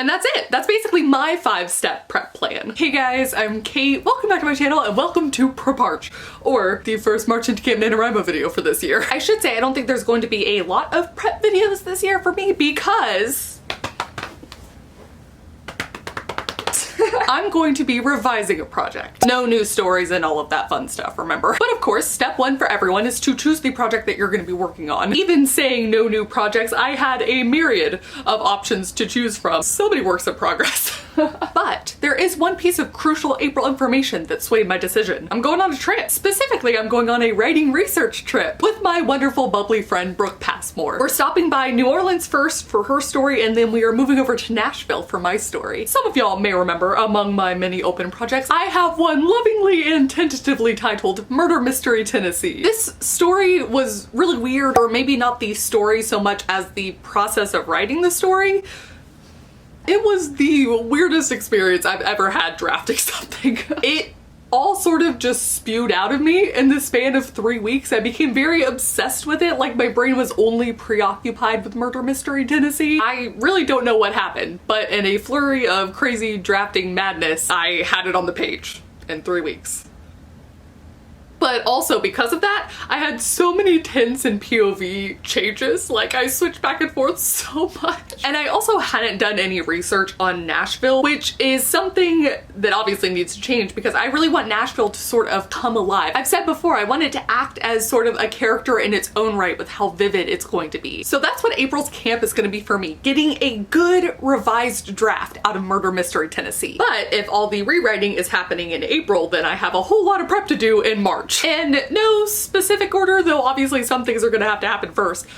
And that's it. That's basically my 5-step prep plan. Hey guys, I'm Kate. Welcome back to my channel and welcome to Preparch, or the first March into Camp NaNoWriMo video for this year. I should say I don't think there's going to be a lot of prep videos this year for me because I'm going to be revising a project. No new stories and all of that fun stuff, remember? But of course, step one for everyone is to choose the project that you're going to be working on. Even saying no new projects, I had a myriad of options to choose from. So many works in progress. But there is one piece of crucial April information that swayed my decision. I'm going on a trip. Specifically, I'm going on a writing research trip with my wonderful bubbly friend Brooke Passmore. We're stopping by New Orleans first for her story, and then we are moving over to Nashville for my story. Some of y'all may remember, among my many open projects, I have one lovingly and tentatively titled Murder Mystery Tennessee. This story was really weird, or maybe not the story so much as the process of writing the story. It was the weirdest experience I've ever had drafting something. It all sort of just spewed out of me in the span of 3 weeks. I became very obsessed with it, like my brain was only preoccupied with Murder Mystery Tennessee. I really don't know what happened, but in a flurry of crazy drafting madness, I had it on the page in 3 weeks. But also because of that, I had so many tense and POV changes. Like, I switched back and forth so much. And I also hadn't done any research on Nashville, which is something that obviously needs to change because I really want Nashville to sort of come alive. I've said before, I want it to act as sort of a character in its own right with how vivid it's going to be. So that's what April's camp is going to be for me, getting a good revised draft out of Murder Mystery Tennessee. But if all the rewriting is happening in April, then I have a whole lot of prep to do in March. In no specific order, though obviously some things are gonna have to happen first.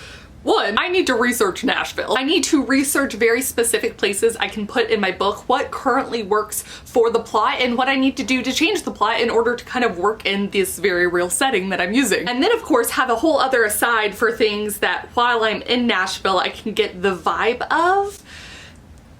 One, I need to research Nashville. I need to research very specific places I can put in my book, what currently works for the plot, and what I need to do to change the plot in order to kind of work in this very real setting that I'm using. And then of course have a whole other aside for things that while I'm in Nashville I can get the vibe of.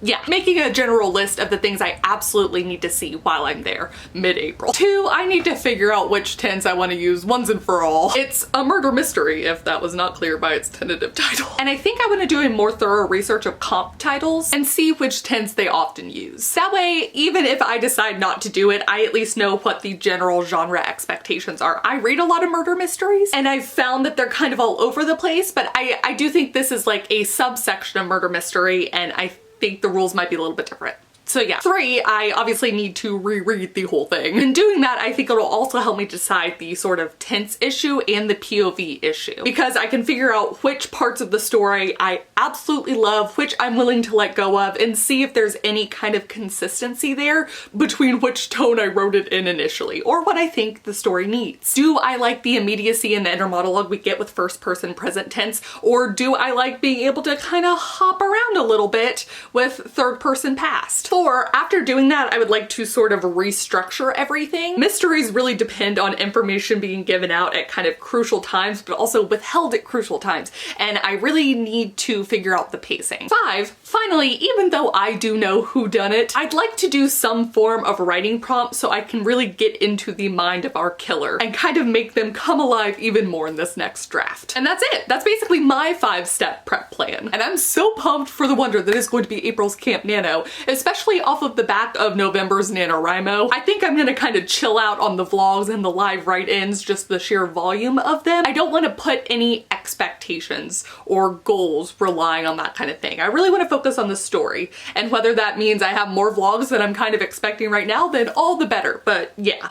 Yeah, making a general list of the things I absolutely need to see while I'm there mid-April. 2, I need to figure out which tense I want to use once and for all. It's a murder mystery, if that was not clear by its tentative title. And I think I want to do a more thorough research of comp titles and see which tense they often use. That way, even if I decide not to do it, I at least know what the general genre expectations are. I read a lot of murder mysteries, and I've found that they're kind of all over the place, but I do think this is like a subsection of murder mystery, and I think the rules might be a little bit different. So yeah. 3, I obviously need to reread the whole thing. In doing that, I think it'll also help me decide the sort of tense issue and the POV issue, because I can figure out which parts of the story I absolutely love, which I'm willing to let go of, and see if there's any kind of consistency there between which tone I wrote it in initially, or what I think the story needs. Do I like the immediacy and the inner monologue we get with first person present tense, or do I like being able to kind of hop around a little bit with third person past? 4, after doing that, I would like to sort of restructure everything. Mysteries really depend on information being given out at kind of crucial times, but also withheld at crucial times, and I really need to figure out the pacing. 5, finally, even though I do know whodunit, I'd like to do some form of writing prompt so I can really get into the mind of our killer and kind of make them come alive even more in this next draft. And that's it. That's basically my 5-step prep plan. And I'm so pumped for the wonder that is going to be April's Camp Nano, especially off of the back of November's NaNoWriMo. I think I'm gonna kind of chill out on the vlogs and the live write-ins, just the sheer volume of them. I don't want to put any expectations or goals relying on that kind of thing. I really want to focus on the story, and whether that means I have more vlogs than I'm kind of expecting right now, then all the better. But yeah.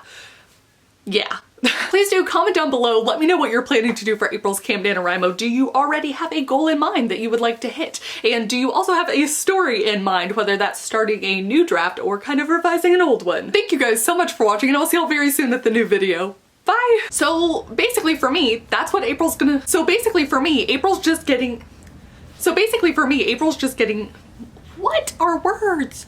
Please do comment down below, let me know what you're planning to do for April's Camp NaNoWriMo. Do you already have a goal in mind that you would like to hit? And do you also have a story in mind, whether that's starting a new draft or kind of revising an old one? Thank you guys so much for watching, and I'll see y'all very soon at the new video. Bye! So basically for me, that's what April's gonna... So basically for me, April's just getting... What are words?